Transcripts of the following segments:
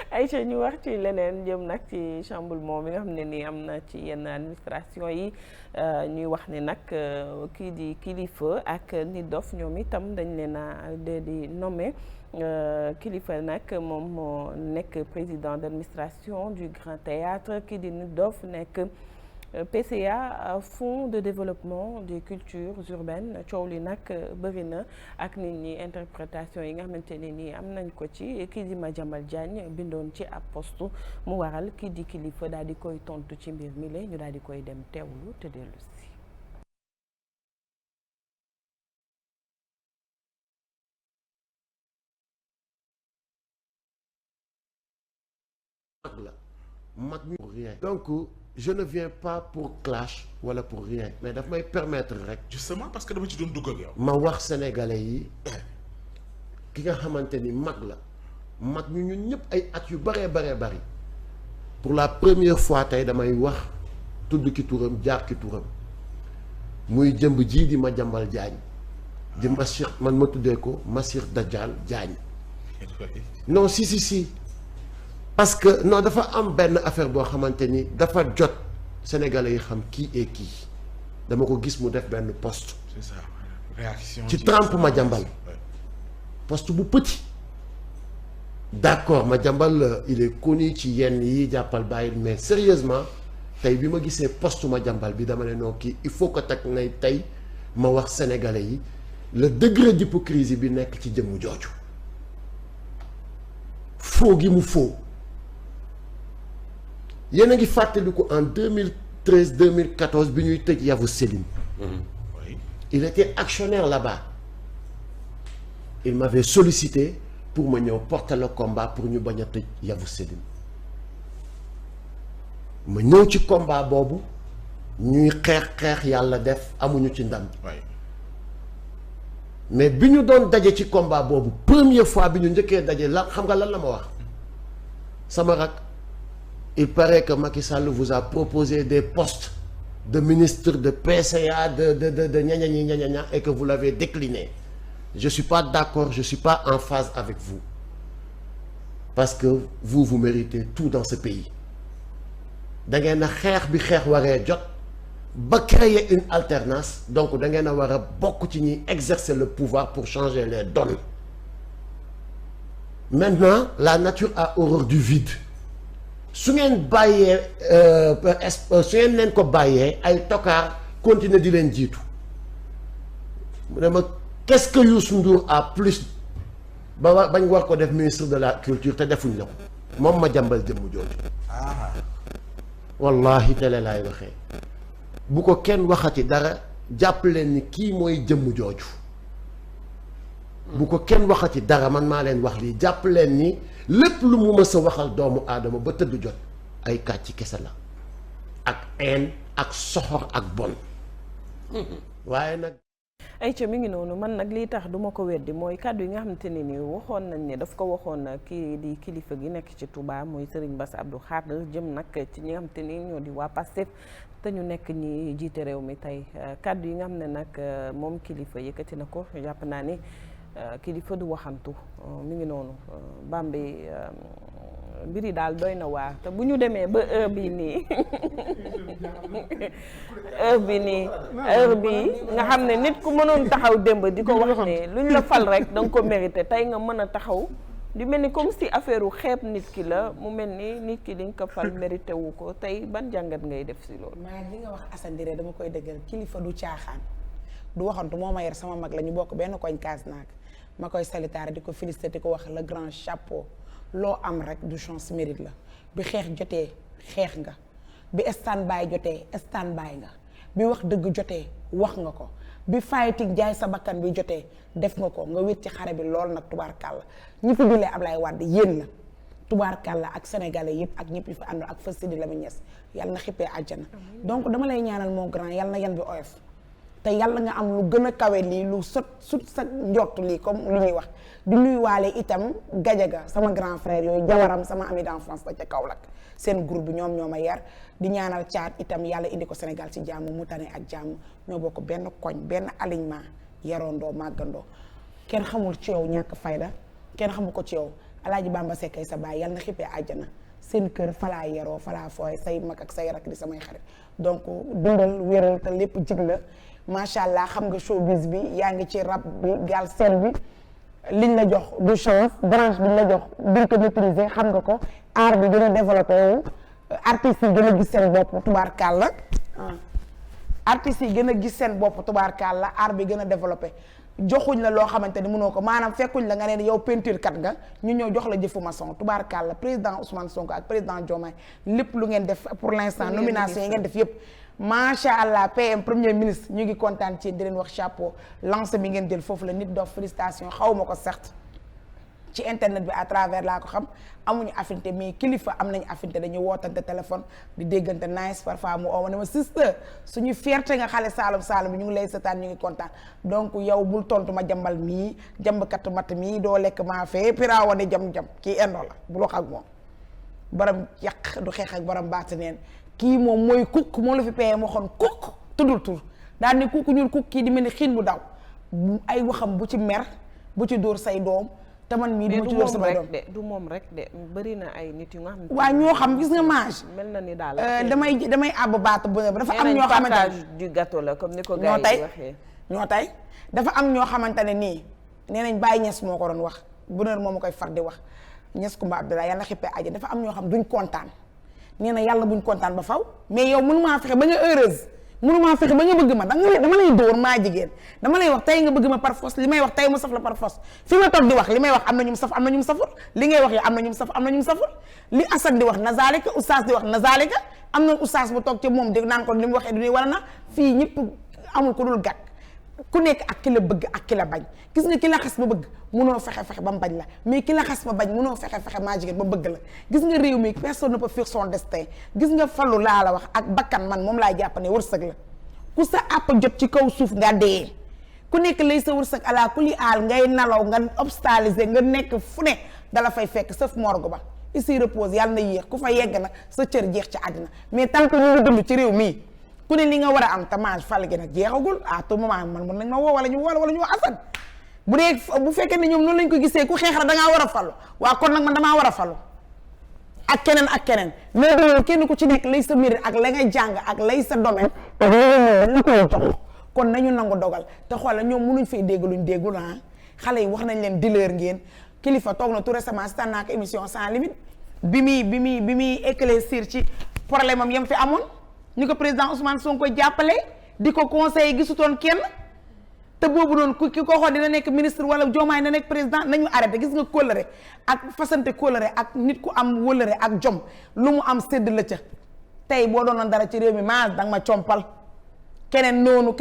Aïcha ñu wax ci leneen jëm nag ci chamboulement bi nga xam ne nii am na ci yenn administration yi ñuy wax ne nag kii di kilifa ak nit dof ñoom itam dañ leen a di nommé kilifa nag moom moo nekk président d'administration du Grand Théâtre kii di nit dof nekk PCA Fonds de développement des cultures urbaines coow li nag bëri na ak nit ñi interprétation yi nga xamante ne nii am nañ ko ci kii di Madiambal Diagne bindoon ci ab postu mu waral kii di kilifa daal di koy tontu ci mbir mi la ñu daal di koy dem teewlu te dellu si. mag ñu pour rien donc je ne viens pas pour clash wala pour rien mais daf may permettre rek justement parce que dama ci doon dugg ak yow ma wax sénégalais yi ki nga xamante ni mag la mag ñu ñun ñëpp ay at yu bëree bari pour la première fois tey damay wax tudd ki turam jaar ki turam muy jëmb ji di Madiambal Diagne di Massir man ma tuddee ko Massir Dajjal Diagne non si parce que non dafa am benn affaire boo xamante ni dafa jot sénégalais yi xam qui est qui dama ko gis mu def benn poste. c'est ça réaction ci trempe Madiambal poste bu petit d'accord Madiambal il est connu ci yenn yi jàppal bàyyi mais sérieusement tey bi ma gisee poste Madiambal bi dama ne noo kii il faut que teg nay tey ma wax sénégalais yi le degré d'hypocrisie bi nekk ci jëmmu jooju faux gi mu faux. yéen a ngi fàttaliku en 2013 2014 bi ñuy tëj Yavuz Selim. Oui. Il était actionnaire là-bas. Il m'avait sollicité pour ma ñëw porter le combat pour ñu bañ a tëj Yavuz Selim. ma ñëw ci combat boobu ñuy xeex yàlla def amuñu ci ndam. Oui. mais bi ñu doon daje ci combat boobu première fois bi ñu njëkkee daje la xam nga lan la ma wax sama rak. Il paraît que Macky Sall vous a proposé des postes de ministre de PCA de ña et que vous l'avez décliné. Je suis pas d'accord, je suis pas en phase avec vous. Parce que vous méritez tout dans ce pays. Da ngeen a xeex bi xeex waree jot ba créer une alternance donc da ngeen a war a bokk ci ñuy exercer le pouvoir pour changer les donnes. Maintenant, la nature a horreur du vide. su ngeen bàyyee su ngeen leen ko bàyyee ay tokaar continuer di leen jiitu mu ne ma qu'est-ce que Youssou Ndour a plus bañ war ko def ministre de la culture te defuñ la ko moom Madiambal jëmm jooju wallahi tele laay waxee bu ko kenn waxati dara jàpp leen ni kii mooy jëmm jooju bu ko kenn waxati dara man maa leen wax lii jàpp leen ni lépp lu mu mës a waxal doomu aadama ba tëdd jot ay kàcci kese la ak haine ak soxor ak bon waaye nag Aïcha mi ngi noonu man nag lii tax duma ko weddi mooy kàddu yi nga xamante ne ni waxoon nañ ne daf ko waxoon kii di kilifa gi nekk ci Touba muy Serigne Bass Abdou Khadre jëm nag ci ñi nga xamante ni ñoo di waa Pastef te ñu nekk ñi jiite réew mi tey kàddu yi nga xam ne nag moom kilifa yëkkati na ko jàpp naa ni kilifa du waxantu mi ngi noonu Bambi mbir yi daal doy na waar te bu ñu demee ba heure bii nii heure bii nga xam ne nit ku mënoon taxaw démb di ko wax ne luñ la fal rek da nga ko mérité tey nga mën a taxaw di mel ni comme si affaire u xeeb nit ki la mu mel ni nit ki li nga ko fal mérité wu ko tey ban jàngat ngay def si loolu. maa li nga wax Assane Diré dama koy dëggal kilifa du caaxaan du waxantu moo ma yar sama mag la ñu bokk benn koñ kaas naag ma koy salutaare di ko félicité di ko wax le grand chapeau loo am rek du chance mérite la bi xeex jotee xeex nga bi stand by jotee stand by nga bi wax dëgg jotee wax nga ko bi fighting jaay sa bakkan bi jotee def nga ko nga wét ci xare bi lool nag tubaarkàlla ñi fi dulee Ablaye Wade yéen la tubaarkàlla ak sénégalais yëpp ak ñëpp yi fi àndoon ak fa Sidi Lamine Niass yàlla na xippee àjjana donc dama lay ñaanal mon grand yàlla na yan bi oyof te yàlla nga am lu gën a kawe lii lu sut sa njort lii comme lu ñuy wax di nuyuwaale itam Gajaga sama grand frère yooyu jawaram sama ami d'enfance la ca Kaolack seen groupe bi ñoom ñoo ma yar di ñaanal caat itam yàlla indi ko Sénégal ci jàmm mu tane ak jàmm ñoo bokk benn koñ benn alignement yarondoo màggandoo kenn xamul ci yow ñàkk fayda kenn xamul ko ci yow Alaaji Bamba Seck sa baay yàlla na xippee àjjana seen kër falaa yeroo falaa fooy say mag ak say rak di samay xarit donc dundal wéral te lépp jig la macha allah xam nga showbiz bi yaa ngi ci rap bi Galsen bi liñ la jox du chance branche biñ la jox biñ ko maîtriser xam nga ko art bi gën a développé wu artistes yi gën a gis seen bopp tubaarkàlla artistes yi gën a gis seen bopp tubaarkàlla art bi gën a développé joxuñ la loo xamante ni mënoo ko maanaam fekkuñ la nga ne yow peinture kat nga ñu ñëw jox la jëfu maçon tubaarkàlla président Ousmane Sonko ak président Diomaye lépp lu ngeen def pour l'instant nomination yi ngeen def yépp macha allah PM premier ministre ñu ngi kontaan ci di leen wax chapeau lancé bi ngeen jël foofu la Nit Doff félicitation xaw ma ko certes ci internet bi à travers laa ko xam amuñu affinité mais kilifa am nañu affinité dañuy wootante téléphone di déggante nice parfois mu oo ma ne ma sister suñu fierté nga xale Saalum bi ñu ngi lay seetaan ñu ngi kontaan donc yow bul tontu ma jambal mii jambkat matt mii doo lekk maa fee piraawa ne jam-jam kii endo la bul wax ak moom borom yàq du xeex ak borom baati neen kii moom mooy kukk moo la fi payee moo xoon kukk tuddul tur daal ni kukk ñuul kukk kii di mel ni xiin bu daw ay waxam bu ci mer bu ci dóor say doom te man mii duma ci dóor sama doom du moom rek de bëri na ay nit yu nga xam ne waaw ñoo xam gis nga mage mel na ni daal damay àbb baatu bu ne dafa am ñoo xamante partage du gâteau la comme ni ko gars yi waxee ñoo tey dafa am ñoo xamante ne nii nee nañ Baye Niass moo ko doon wax bonheur moo ma koy far di wax Niass Koumba Abdoulaye yàlla xippee aja dafa am ñoo xam duñ kontaan nee na yàlla buñ kontaan ba faw mais yow mënumaa fexe ba nga heureuse mënumaa fexe ba nga bëgg ma dama lay dóor maa jigéen dama lay wax tey nga bëgg ma par force li may wax tey mu saf la par force fi ma toog di wax li may wax am na ñu mu saf am na ñu mu saful li ngay wax yow am na ñu mu saf am na ñu mu saful li Assane di wax nazalika oustaz di wax nazalika am na oustaz bu toog ci moom di naan ko li mu waxee du wala na fii ñëpp amul ko dul gàtt ku nekk ak ki la bëgg ak ki la bañ gis nga ki la xas ba bëgg munoo fexe ba mu bañ la mais ki la xas ba bañ munoo fexe maa jigéen ba bëgg la gis nga réew mi personne ne peut fuir son destin gis nga fallu laa la wax ak bakkan man moom laa jàpp ne wërsëg la ku sa àpp jot ci kaw suuf nga dee ku nekk lay sa wërsëg ala ku li aal ngay nalaw nga obstalisé nga nekk fu ne dala fay fekk sauf morgue ba ici repose yàlla na yéex ku fa yegg nag sa cër jeex ci àddina mais tant que ñu ngi dund ci réew mii ku ne li nga war a am tamage fàll gi nag jeexagul à tout moment man mën nañ ma woo wala ñu woo Assane bu fekkee ne ñoom noonu lañ ko gisee ku xeex la dangaa war a fallu waaw kon nag man damaa war a fallu ak keneen mais doolu kenn ku ci nekk lay sa mérite ak la ngay jàng ak lay sa domaine la koy jox kon nañu nangu dogal te xoolal ñoom mënuñ fay dégg luñ déggul xale yi wax nañ leen dealer ngeen kilifa toog na tout récemment si tànn naa ko émission sans limite bi muy éclaircir ci problème am yam fi amoon ñu ko président Ousmane Sonko jàppale di ko conseiller gisutoon kenn te boobu noonu ki ko xool dina nekk ministre wala Diomaye na nekk président nañu arrêté gis nga kóllëre ak fasante kóllëre ak nit ku am wóllëre ak jom lu mu am sédd la ca tey boo doonoon dara ci réew mi maa danga ma compal keneen noonu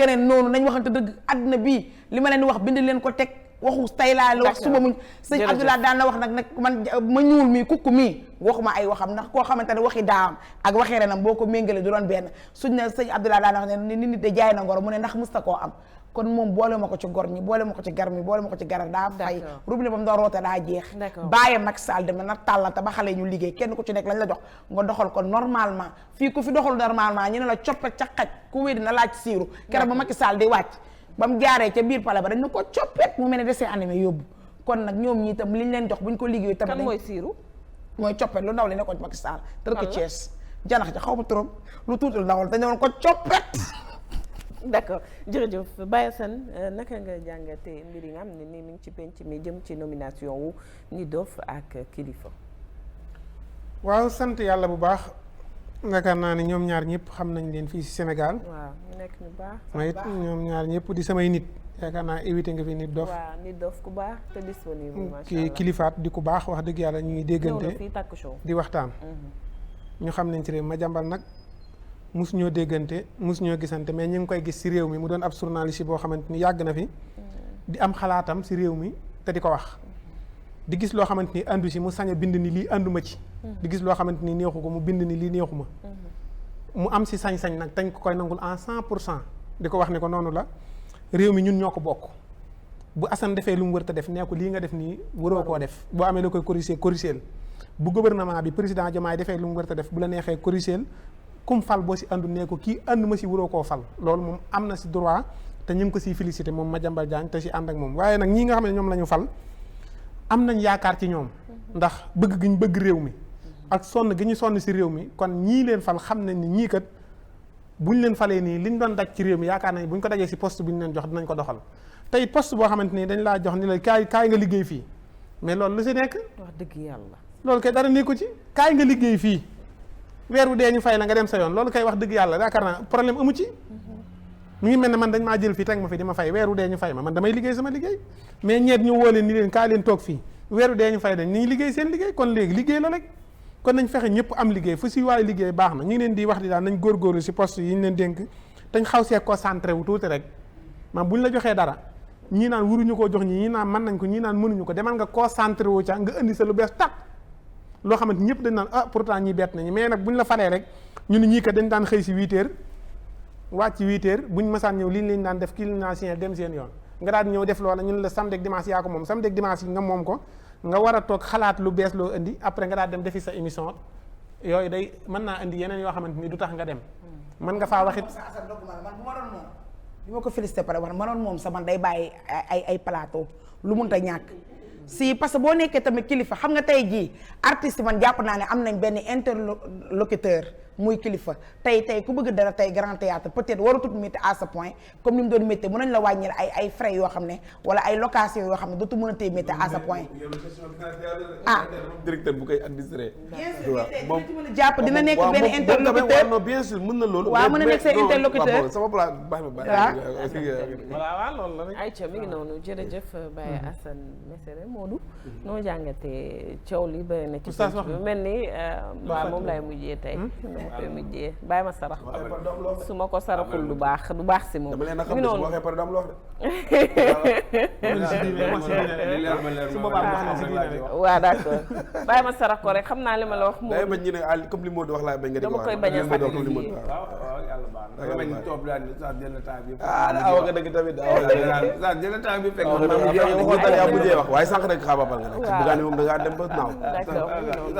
nañ waxante dëgg àddina bii li ma leen di wax bind leen ko teg waxu tey laa la wax suba muñ sëñ Abdoulaye daan na wax nag man ma ñuul mii kukku mii waxuma ay waxam ndax koo xamante ne waxi daawam ak waxi renam boo ko méngale du doon benn suñ ne sëñ Abdoulaye daan na wax ne nit de jaay na ngoro mu ne ndax musta koo am kon moom boole ma ko ci gor ñi boole ma ko ci gar mi boole ma ko ci garal daa fay robinet ba mu doon roote daa jeex bàyyi Macky Sall deme na tàllante ba xale ñu liggéey kenn ku ci nekk lañ la jox nga doxal ko normalement fii ku fi doxal normalement ñu ne la coppe ca xaj ku wéy dina laaj siiru keroog ba Macky Sall di wàcc ba mu jaaree ca biir pale ba dañ na ko coppet mu mel ne dessin animé yóbbu kon nag ñoom ñi itam liñ leen jox buñ ko liggéey tamit kan mooy siiru mooy coppet lu ndaw li nekkoon ci Macky Sall tërk Thiès janax ja xaw ma turam lu tuuti lu ndawal dañ doon ko coppet d'accord jërëjëf Baye Assane naka nga jàngatee mbir yi nga xam ne nii mi ngi ci penc mi jëm ci nomination wu Nit Doff ak Kilifeu. waaw sant yàlla bu baax yaakaar naa ne ñoom ñaar ñëpp xam nañ leen fii ci Sénégal. waaw ñu nekk ñu baax. mooy ñoom ñaar ñëpp di samay nit yaakaar naa éviter nga fi Nit Doff. waaw Nit Doff ku baax te disponible. macha kii allah Kilifaat di ku baax wax dëgg yàlla ñuy déggante fii takk show di waxtaan. ñu xam nañ ci réew ma jàmbal nag. mus ñoo déggante mus ñoo gisante mais ñu ngi koy gis ci réew mi mu doon ab journaliste boo xamante ni yàgg na fi di am xalaatam ci réew mi te di ko wax di gis loo xamante ni andu ci mu sañ a bind ni lii ànduma ci di gis loo xamante ni neexu ko mu bind ni lii neexuma mu am ci sañ-sañ nag dañ ko koy nangul en 100% di ko wax ne ko noonu la réew mi ñun ñoo ko bokk bu Assane defee lu mu wër te def nee ko lii nga def nii waroo koo def boo amee la koy corriger bu gouvernement bi président Diomaye defee lu mu wër te def bu la neexee corriger kum fal boo si andu nee ko kii ànd ma si waroo koo fal loolu moom am na si droit te ñu ngi ko siy félicité moom Madiambal Diagne te si ànd ak moom waaye nag ñii nga xam ne ñoom la ñu fal am nañ yaakaar ci ñoom ndax bëgg gi ñu bëgg réew mi ak sonn gi ñu sonn si réew mi kon ñii leen fal xam nañ ni ñii kat buñ leen falee nii liñ doon daj ci réew mi yaakaar nañ buñ ko dajee si poste bi ñu leen jox dinañ ko doxal tey poste boo xamante ni dañ laa jox ni la kaay nga liggéey fii mais loolu lu si nekk wax dëgg yàlla loolu kay dara nekku ci kaay nga liggéey fii weer wu dee ñu fay la nga dem sa yoon loolu kay wax dëgg yàlla yaakaar naa problème amu ci mu ngi mel ne man dañ maa jël fii teg ma fi di ma fay weer wu dee ñu fay ma man damay liggéey sama liggéey mais ñeet ñu woo leen ni leen kaay leen toog fii weer wu dee ñu fay dañ ni ñu liggéey seen liggéey kon léegi liggéey la rek kon nañ fexe ñëpp am liggéey fu si waaye liggéey baax na ñu ngi leen di wax di daal nañ góorgóorlu si poste yi ñu leen dénk dañ xaw see concentré wu tuuti rek maam bu ñu la joxee dara ñii naan wuruñu koo jox ñii naan mën nañ ko ñii naan mënuñu ko demal nga concentré wu ca nga indi sa lu bees tàq loo xamante ñëpp dañ naan pourtant ñi bett nañu mais nag bu ñu la falee rek ñu ne ñii kat dañ daan xëy si 8 heures wàcc 8 heures buñ masaan ñëw lii lañ daan def kii lañ daan signé dem seen yoon nga daal di ñëw def loola ñun la samedi ak dimanche yaa ko moom samedi ak dimanche yi nga moom ko nga war a toog xalaat lu bees loo indi après nga daal dem defi sa émission yooyu day mën naa indi yeneen yoo xamante ni du tax nga dem mën nga faa waxit man bu ma doon moom bi ma ko félicité pare wax ma doon moom sa man day bàyyi ay plateau lu munta ñàkk si parce que boo nekkee tamit kilifa xam nga tey jii artiste man jàpp naa ne am nañ benn interlocuteur muy kilifa tey ku bëgg dara tey grand théâtre peut-être waratut métti à ce point comme ni mu doon métti mën nañ la wàññil ay frais yoo xam ne wala ay location yoo xam ne dootu mën a tey métti à ce point directeur bu koy administré moom mën a jàpp dina nekk benn interlocuteur non bien sûr mën na loolu waaw mën na nekk seen interlocuteur sama place baax na waaw loolu la rek ayca mi ngi noonu jërëjëf Baye Assane Mesere Modou noo jàngatee coow li bëri na ci Oustaz wax na mel ni waaw moom lay mujjee tey koy mujjee bàyyi ma sarax su ma ko saraxul du baax si moom dama leen a xam ne su ma waxee pare dam loo wax de waaw d'accord bàyyi ma sarax ko rek xam naa li ma la wax day bañ ñu ne comme li Modou wax laa bañ nga di ko dama koy bañ a wax li Modou waaw nga dëgg tamit yaa mujjee wax waaye sànq rek xaabaabal nga nag bugaani moom da ngaa dem ba naaw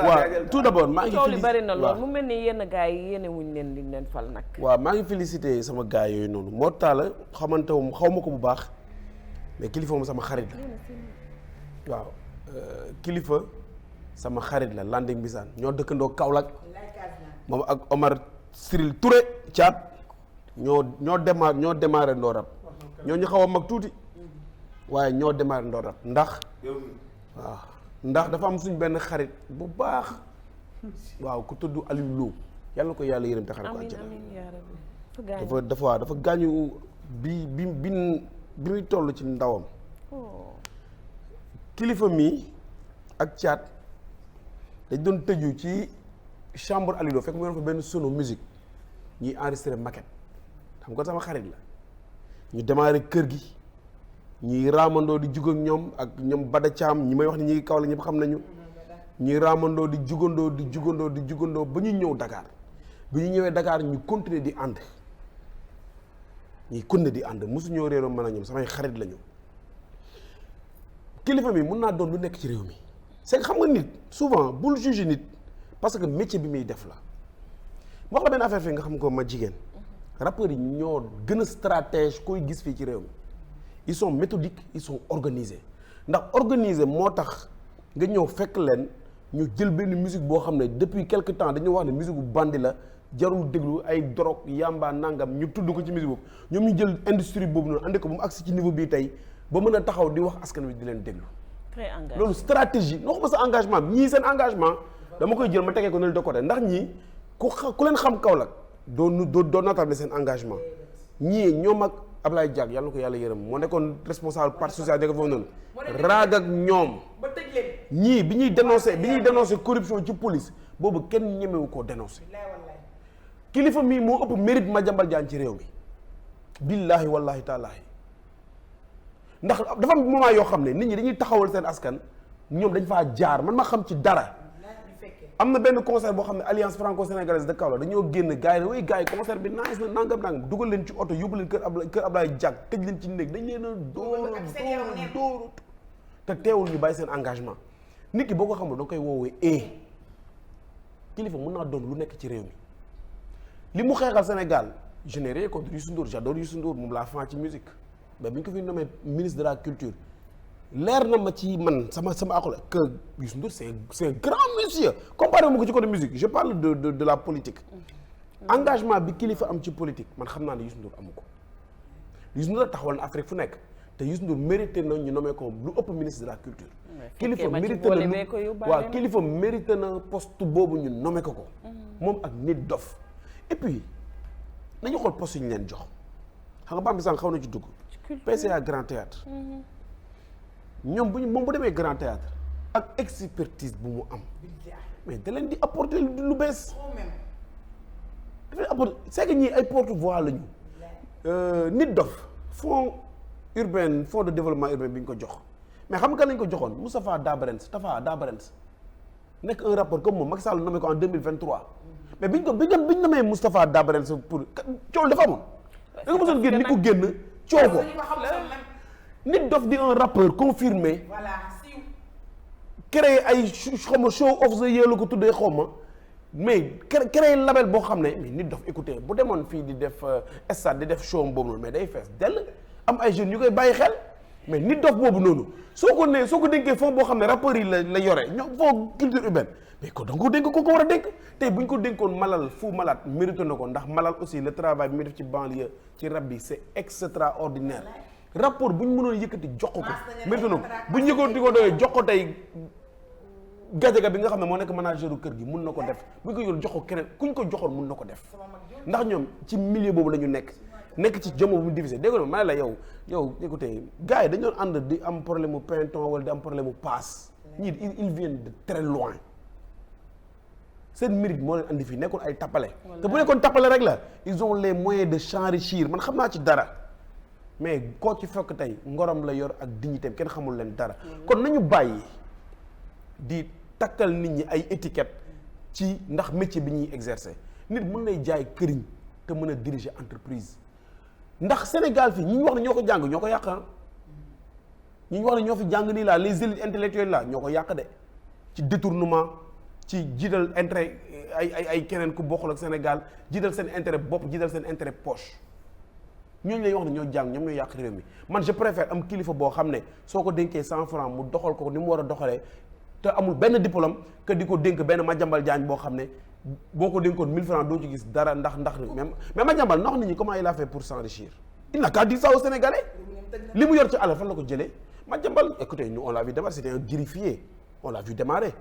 waaw tout d'abord maa ngi coow li bari na lool mu mel ni yenn gars yi yéene wuñ leen liñ leen fal nag waaw maa ngi félicité sama gars yooyu noonu moo taala xamante wu xaw ma ko bu baax mais kilifa moom sama xarit la waaw kilifa sama xarit la Landing Mbisaan ñoo dëkkandoo Kaolack moom ak Omar Cyril Touré Thiat ñoo démarré ndoo rab ñoo ñu xaw a mag tuuti waaye ñoo démarré ndoo rab ndax waaw ndax dafa am suñ benn xarit bu baax waaw ku tudd Aliou Lo yàlla na ko yàlla yërëm te xare ko àjjana dafa gaañu bi muy toll ci ndawam kilifa mi ak Thiat dañ doon tëju ci chambre Aliou Lo fekk mu yoon fa benn sono musique ñuy enregistré maquette xam nga sama xarit la ñu démarré kër gi ñuy raamandoo di jug ak ñoom ak ñoom Bada Thiam ñi may wax ni ñi ngi kaw la ñëpp xam nañu ñuy raamandoo di jugandoo ba ñu ñëw Dakar bi ñu ñëwee Dakar ñu continuer di ànd mosuñoo réeroo mën a ñoom samay xarit lañu kilifa mi mun naa doon lu nekk ci réew mi c'est que xam nga nit souvent bul juger nit parce que métier bi muy def la wax la benn affaire fi nga xam ko ma jigéen rappeurs yi ñoo gën a stratège koy gis fii ci réew mi ils sont méthodiques ils sont organisés ndax organisé moo tax nga ñëw fekk leen ñu jël benn musique boo xam ne depuis quelque temps dañu wax ne musique bu bandi la jarul déglu ay drogue yamba nangam ñu tudd ko ci musique boobu ñoom ñu jël industrie boobu noonu andi ko ba mu agsi ci niveau bii tey ba mën a taxaw di wax askan wi di leen déglu. très engagé loolu stratégie waxuma sa engagement ñii seen engagement dama koy jël ma tegee ko ne de côté ndax ñii ku leen xam Kaolack doo natable seen engagement ñii ñoom ak Ablaye Diack yàlla na ko yàlla yërëm moo nekkoon responsable parti social nekk foofu noonu raag ak ñoom ñii bi ñuy dénoncé corruption ci police boobu kenn ñemewu koo dénoncé kilifa mii moo ëpp mérite Madiambal Diagne ci réew mi billaahi wallahi taalaahi ndax dafa am moment yoo xam ne nit ñi dañuy taxawal seen askan ñoom dañ faa jaar man ma xam ci dara am na benn concert boo xam ne alliance franco-sénégalaise de Kaolack dañoo génn gars yi ne way gars yi concert bi nice na nangam dugal leen ci oto yóbbu leen kër Ablaye Diack tëj leen ci néeg dañ leen a dóor te teewul ñu bàyyi seen engagement nit ki boo ko xamul da koy woowee kilifa mun naa doon lu nekk ci réew mi li mu xeexal Sénégal je n'ai rien contre Youssou Ndour j'adore Youssou Ndour moom laa fan ci musique mais bi ñu ko fi nommé ministre de la culture leer na ma ci man sama akula que Youssou Ndour c'est un grand monsieur comparé mu ko ci côté musique je parle de la politique engagement bi kilifa am ci politique man xam naa ne Youssou Ndour amu ko Youssou Ndour taxawal na Afrique fu nekk te Youssou Ndour mérité na ñu nommé ko lu ëpp ministre de la culture kilifa mérité na waaw kilifa mérité na poste boobu ñu nommé ko moom ak nit dof et puis nañu xool poste yi ñu leen jox xam nga Bambi sànq xaw na ci dugg PCA Grand Théâtre ñoom moom bu demee Grand Théâtre ak expertise bu mu am mais da leen di apporter lu bees dafay apporter c'est que ñii ay porte-voix lañu nit dof fonds de développement urbain bi ñu ko jox mais xam nga lañ ko joxoon Moustapha Dabarens nekk un rapport comme moom Macky Sall nommé ko en 2023 mais biñ nommé Moustapha Dabarens pour coow dafa amoon da nga mosoon génn ni ko génn coow ko nit dof di un rappeur confirmé créé ay xawma show of the year la ko tuddee xawma mais créé label boo xam ne mais nit dof écoutez bu demoon fii di def stade di def show boobu noonu mais day fees dell am ay jeunes yu koy bàyyi xel mais nit dof boobu noonu soo ko dénkee fond boo xam ne rappeurs yi la yore ñoom fond culture urbaine mais ko donc dénk ko war a dénk tey bu ñu ko dénkoon Malal Fou Malade mérité na ko ndax Malal aussi le travail bi muy def ci banlieue ci rap bi c'est extraordinaire rapport bu ñu mënoon yëkkati jox ko mérité na ko bu ñu yëkkoon di ko doyee jox ko tey Gadiaga bi nga xam ne moo nekk manageru kër gi mun na ko def bu ñu ko yor jox ko keneen ku ñu ko joxoon mun na ko def ndax ñoom ci milieu boobu la ñu nekk ci jamono bu mu divisé dégg nga ma ne la yow écoutez gars yi dañu doon ànd di am problème mu pinton wala di am problème mu passe ñii ils viennent de très loin seen mérite moo leen andi fii nekkul ay tappale te bu nekkoon tappale rek la ils ont les moyens de s'enrichir man xam naa ci dara mais koo ci fekk tey ngorom la yor ak dignité kenn xamul leen dara kon nañu bàyyi di takkal nit ñi ay étiquette ci ndax métier bi ñuy exercer nit mën nay jaay këriñ te mën a diriger entreprise ndax Sénégal fii ñi ñu wax ne ñoo ko jàng ñoo ko yàq ñi ñu wax ne ñoo fi jàng nii laa les élites intellectuelles là ñoo ko yàq de ci détournement ci jiital intérêt ay keneen ku bokkul ak Sénégal jiital seen intérêt bopp jiital seen intérêt poche ñooñu lay wax ne ñoo jàng ñoom ñoo yàq réew mi man je préfère am kilifa boo xam ne soo ko dénkee 100 francs mu doxal ko ni mu war a doxalee te amul benn diplôme que di ko dénk benn Madiambal Diagne boo xam ne boo ko dénkoon 1000 francs doo ci gis dara ndax même mais Madiambal nox nit ñi comment il a fait pour s'enrichir il n'a qu'à dire ça aux Sénégalais li mu yor ci alal fan la ko jëlee Madiambal écoutez nous on l'a vu démarrer c'était un greffier on l'a vu démarrer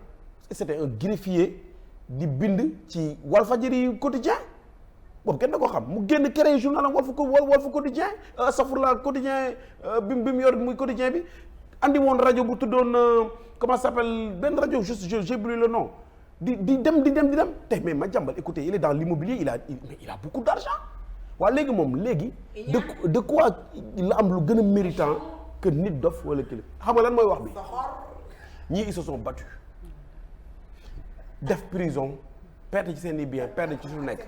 c'était un greffier di bind ci Walfadjri quotidien boobu kenn da ko xam mu génn créé journal am Walf quotidien safurla quotidien bi mu yor muy quotidien bi andi woon rajo bu tuddoon comment ça s'appelle benn rajo juste j'ai oublié le nom di dem tey mais Madiambal écoutez il est dans l'immobilier il a beaucoup d'argent waaye léegi moom de quoi la am lu gën a méritant que nit dof wala kili xam nga lan mooy wax bi ñii ils se sont battus def prison perte ci seen i bien perte ci su nekk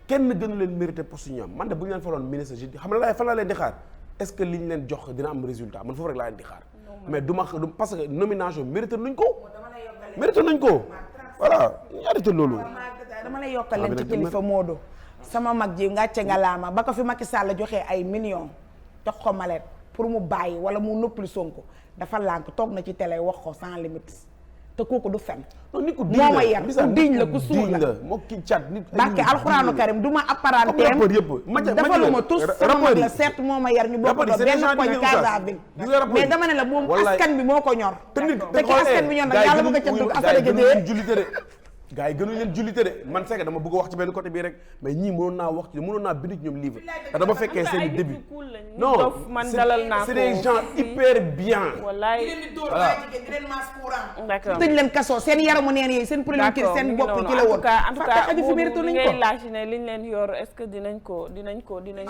kenn gënu leen mérité poste ñoom man de bu ñu leen faloon ministre ji xam nga fan laa leen di xaar est-ce que li ñu leen jox dina am résultat man foofu rek laa leen di xaar mais du parce que nomination mérité nañ ko voilà ñu arrêté loolu dama lay yokkal leen ci kilifa Modou sama mag ji ngàcce nga laama ba ko fi Macky Sall joxee ay millions jox ko malet pour mu bàyyi wala mu noppali Sonko dafa lànk toog na ci télé wax ko sans limite te kooku du fen non nit ku moo ma yar ku diñ la ku suur la moo ki cat nit barke alxuraanu karim du ma apparenteem defaluma tous sama mag la certes moo ma yar ñu bokk do benn koñ Casaville mais dama ne la moom askan bi moo ko ñor te ki askan bi ñor nag yàlla bu ko ca dugg affaire de gars yi gënuñ leen jullite de man c'est que dama bëgg a wax ci benn côté bii rek mais ñii mënoon naa wax ci mënoon naa bind ci ñoom livre te dama fekkee seen début non c'est des gens hyper bien wallaay d'accord tëj leen kaso seen yaramu neen yi seen problème kii seen bopp ci la woon en tout cas li ngay laaj ne liñ leen yor est-ce que dinañ ko mën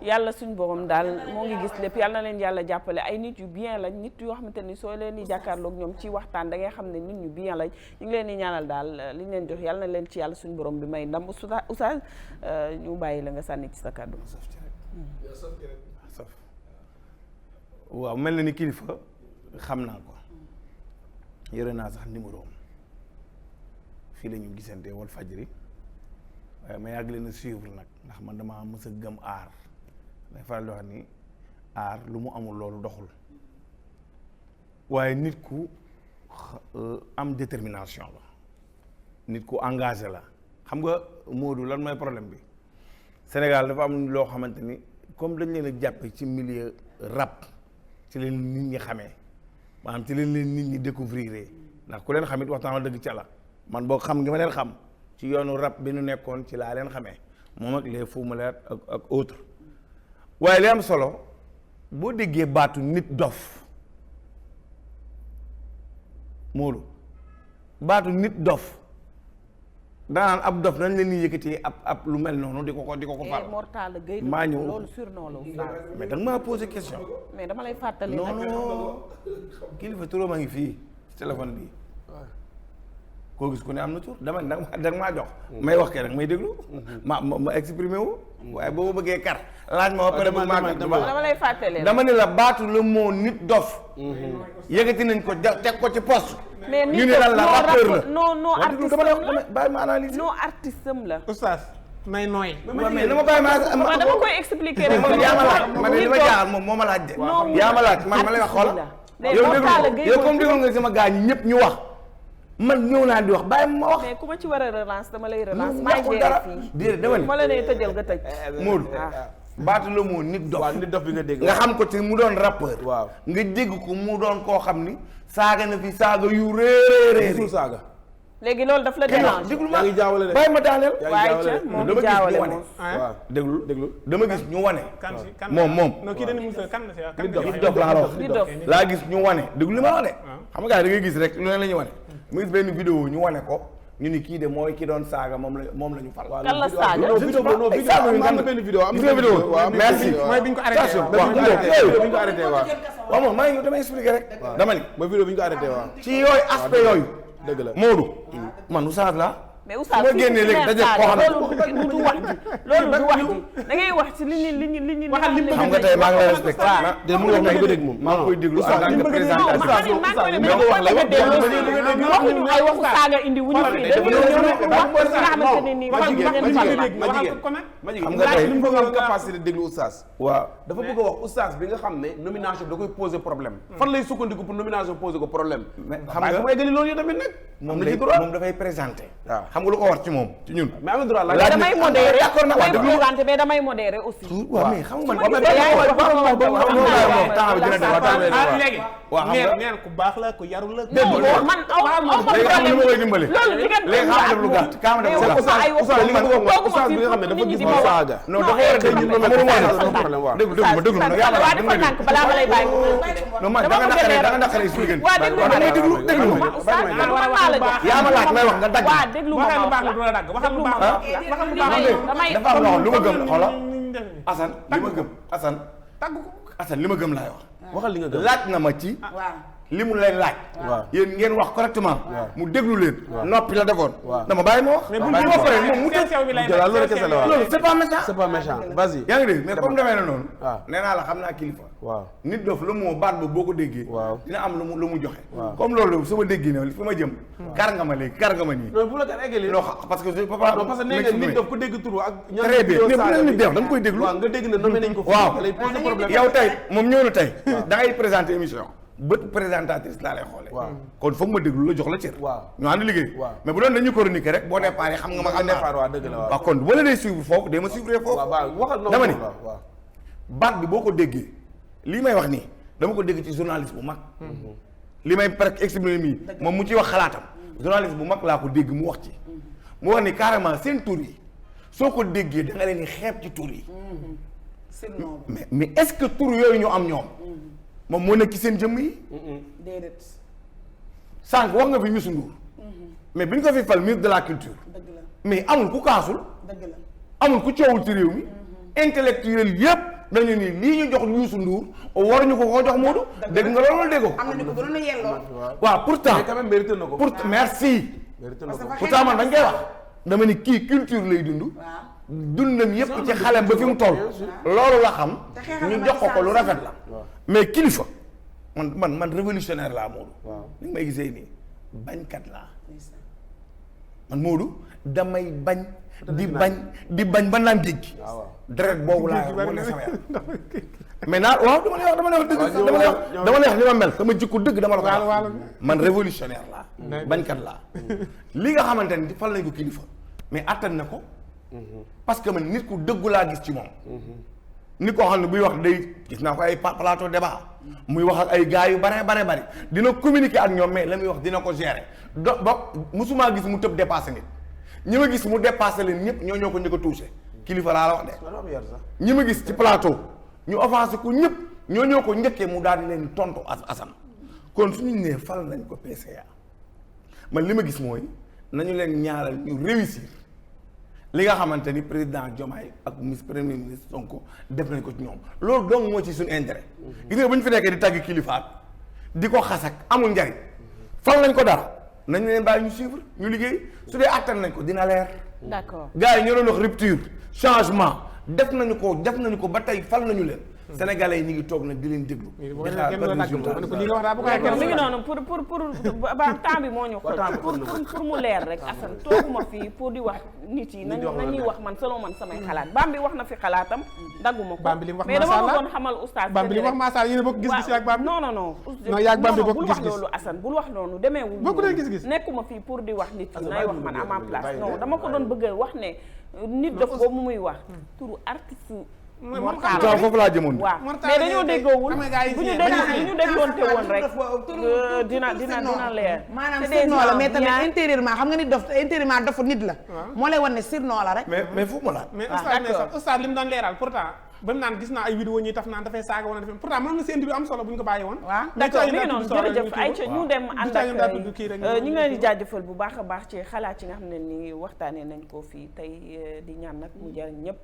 yàlla suñ borom daal moo ngi gis lépp yàlla na leen yàlla jàppale ay nit yu bien lañ nit yoo xamante ni soo leen di jàkkaarloog ñoom ci waxtaan da ngay xam ne nit ñu bien lañ ñu ngi leen di ñaanal daal li ñu leen jox yàlla na leen ci yàlla suñu borom bi may ndam Oustaz ñu bàyyi la nga sànni ci sa kàddu. waaw mel na ni kilifa xam naa ko yore naa sax numéro am fii la ñu gisante Walfadjri waaye ma yàgg leen a suivre nag ndax man dama mës a gëm aar day faral di wax ni aar lu mu amul loolu doxul waaye nit ku am détermination la nit ku engagé la xam nga Modou lan mooy problème bi Sénégal dafa am loo xamante ni comme dañ leen a jàppe ci milieu rap ci leen nit ñi xamee maanaam ci leen nit ñi découvrir ndax ku leen xamit waxtaan dëgg ca la man boo xam nga ma leen xam ci yoonu rap bi nu nekkoon ci laa leen xamee moom ak les Fou Malade ak autre waaye li am solo boo déggee baatu nit dof Modou baatu nit dof danaan ab dof nañ leen ni yëkkati ab lu mel noonu di ko fal Mortala Gueye maa ñëw loolu surnom la mais da nga maa posé question mais dama lay fàttali non non kilifa turam a ngi fii ci téléphone bi koo gis ku ne am na tur dama da nga maa jox may wax kee rek may déglu ma exprimé wu waaye boo ma bëggee kar laaj ma ba pare dama lay fàttali dama ne la baatu le mot nit dof yëkkati nañ ko teg ko ci poste mais ñu ne lan la rappeur la non artiste la bàyyi ma analyse non artiste la oustaz may nooy. mais dama bàyyi ma dama koy expliquer rek yaa ma laaj man li ma jaaxal moom moo ma laaj de yaa ma laaj man ma lay wax xool yow comme déglu nga sama gars ñi ñëpp ñu wax man ñëw naa di wax bàyyi ma wax mais ku ma ci war a relance dama lay relance non maa yàqul ngi dara fii déedéet dama ne ma la nee tëjal nga tëj Modou baatu la moo nit dof waaw nit dof bi nga dégg. nga xam ko te mu doon rappeur waaw nga dégg ko mu doon koo xam ni saaga na fi saaga yu réeréeréer gisul saaga. léegi loolu daf la dérange déglu yaa ngi jaawale de. bàyyi ma daaneel waaye ca moom di jaawale moom waaw déglu dama gis ñu wane kan si kan moom non kii dañu musa kan la si kan nit dof laa la wax di dof laa gis ñu wane déglu li ma wax de xam nga gars yi da ngay gis rek lu ne la ñu wane mu gis benn vidéo ñu wane ko ñu ni kii de mooy ki doon saaga moom la ñu fal kan la saaga non vidéo am na benn vidéo am na vidéo waaw merci mooy bi ñu ko arrêté bi ñu ko arrêté waaw waaw moom maa ngi ñëw damay expliquer rek dama ni mooy vidéo bi ñu ko arrêté waaw ci yooyu aspect yooyu dëgg la Modou man oustaz la mais oustaz su ma génnee léegi daje koo xam ne loolu du wax ji loolu du wax ji da ngay wax ci li ñu waxal li xam nga tey maa ngi lay respecté de mu wax ko dégg moom maa ngi koy déglu en tant que présentateur waxuñu ay waxu saaga indi wuñu fii dañuy wax nga xamante ne nii ma jigéen xam nga tey li mu bëgg am capacité déglu oustaz waaw dafa bëgg a wax oustaz bi nga xam ne nomination bi da koy poser problème fan lay sukkandiku pour nomination poser ko problème xam nga may gëli loolu yow tamit nag moom dafay présenté waaw xam nga lu ko war ci moom ci ñun mais am na droit laaj damay modéré d'accord na waaw déglu présenté mais damay modéré aussi waaw mais xam nga man léegi neen ku baax la ku yarul la man aw léegi xam nga lu ma koy dimbali loolu li nga léegi xam nga def lu gàtt kaama def lu gàtt oustaz li nga bëgg wax oustaz bi nga xam ne dafa gis ma saaga non dafa war a déglu problème waaw déglu ma déglu nag yaa ma laaj dafa nànk balaa ma lay bàyyi non man da nga naqaree expliqué waa déglu ma rek déglu ma oustaz man maa la jox yaa ma laaj may wax nga dagg waa déglu ma waxal lu baax la wax du la dagg waxal lu baax la waxal lu baax la damay dafa am loo xam lu ma gëm xoola Assane li ma tagg gëm Assane tagg ko Assane li ma gëm laay wax waxal li nga gëm laaj na ma ci li mu leen laaj waaw yéen ngeen wax correctement mu déglu leen noppi la defoon waaw dama bàyyi ma wax mais bu bàyyi ma pare moom mu tëj sew bi lay jëlaat loolu kese la waaw loolu c'est pas méchant c'est pas méchant vas-y yaa ngi dégg mais comme demee na noonu waaw nee naa la xam naa kilifa waaw nit dof lu mu baat ba boo ko déggee waaw dina am lu mu joxe waaw comme loolu su ma déggee ne fi ma jëm kar nga ma léegi kar nga ma nii non bu la ko eggalee non parce que je peux pas non parce que nee nga nit daf ko dégg tur ak très bien mais bu leen nit def da nga koy déglu waaw nga dégg ne nommé nañ ko waaw lay poser problème yow tey moom ñëw na tey da ngay présenter émission bët présentatrice laa lay xoolee waaw kon foog ma déglu la jox la cër waaw ñu ànd liggéey waaw mais bu doon dañu chronique rek boo départ xam nga ma xam départ waaw dëgg la waaw kon bu la dee suivre foofu dee ma suivre foofu waaw waxal dama ni waaw baat bi boo ko déggee lii may wax nii dama ko dégg ci journaliste bu mag li may presque exprimer mii moom mu ci wax xalaatam journaliste bu mag laa ko dégg mu wax ci mu wax ni carrément seen tur yi soo ko déggee da nga leen di xeeb ci tur yi mais est-ce que tur yooyu ñu am ñoom moom moo nekk ci seen jëmm yi déedéet sànq wax nga fi Youssou Ndour mais bi ñu ko fi fal ministre de la culture dëgg la mais amul ku kaasul dëgg la amul ku coowul ci réew mi intellectuel yépp dañu ni lii ñu jox Youssou Ndour waruñu ko koo jox Modou dégg nga loolu déggoo am na ñu ko gënoon a yelloo waaw pourtant mais quand même mérité na ko merci mérité na ko pourtant man dañ koy wax dama ni kii culture lay dund waaw dundam yépp ci xale ba fi mu toll loolu la xam ñu jox ko lu rafet la mais kilifa man révolutionnaire laa Modou ni nga may gisee nii bañkat laa man Modou damay bañ di bañ ba naan géej gi deret boobu laa wane sama yaram mais naa waaw dama lay wax li ma mel sama jikko dëgg dama la ko wax man révolutionnaire laa bañkat laa li nga xamante ni fan lañ ko kilifa mais attan na ko parce que man nit ku dëggu laa gis ci moom nit koo xam ne buy wax day gis naa ko ay plateau débat muy wax ak ay gars yu bare dina communiquer ak ñoom mais la muy wax dina ko gérer ba musuma gis mu tëb dépassé nit ñi ma gis mu dépassé leen ñëpp ñoo ko njëkk a touché kilifa laa la wax de ñi ma gis ci plateau ñu offensé ko ñëpp ñoo ko njëkkee mu daal di leen tontu Assane kon suñu nee fal nañ ko PCA man li ma gis mooy nañu leen ñaaral ñu réussir li nga xamante ni président Diomaye ak premier ministre Sonko def nañ ko ci ñoom loolu donc moo ci suñu intérêt gis nga bu ñu fi nekkee di tàgg kilifaat di ko xasak amul njariñ fal nañ ko dara nañ leen bàyyi ñu suivre ñu liggéey su dee attan nañ ko dina leer. d'accord gars yi ñoo doon wax rupture changement def nañu ko ba tey fal nañu leen. Sénégalais yi ñu ngi toog nag di leen déglu. mi ngi noonu pour temps bi moo ñu xool pour mu leer rek Assane tooguma fii pour di wax nit yi nañuy wax man selon man samay xalaat Bambi wax na fi xalaatam dagguma ko mais dama bëggoon xamal oustaz Bambi li wax maasal yéen a bokk gis-gis ak Bambi non yaag Bambi bokk bul wax gis-gis loolu Assane bul wax noonu demeewul bokk leen gis-gis nekkuma fii pour di wax nit yi nay wax man à ma place non dama ko doon bëgg wax ne nit daf boobu muy wax turu artiste mortal foofu laa jëmoon waaw mais dañoo déggoowul bu ñu dégloonte woon rek dina leer maanaam surnom la mais tamit intérieurement xam nga nit dof intérieurement dofu nit la moo lay wan ne surnom la rek mais fu mu la mais oustaz li mu doon leeral pourtant ba mu naan gis naa ay vidéo ñuy taf naan dafay saaga wala dafay pourtant mën na seen indi am solo bu ñu ko bàyyi woon waaw d'accord mi ngi noonu jërëjëf Aïcha ñu dem ànd ak ñu ngi leen di jaajëfal bu baax a baax ci xalaat yi nga xam ne ni waxtaanee nañ ko fii tey di ñaan nag mu jariñ ñëpp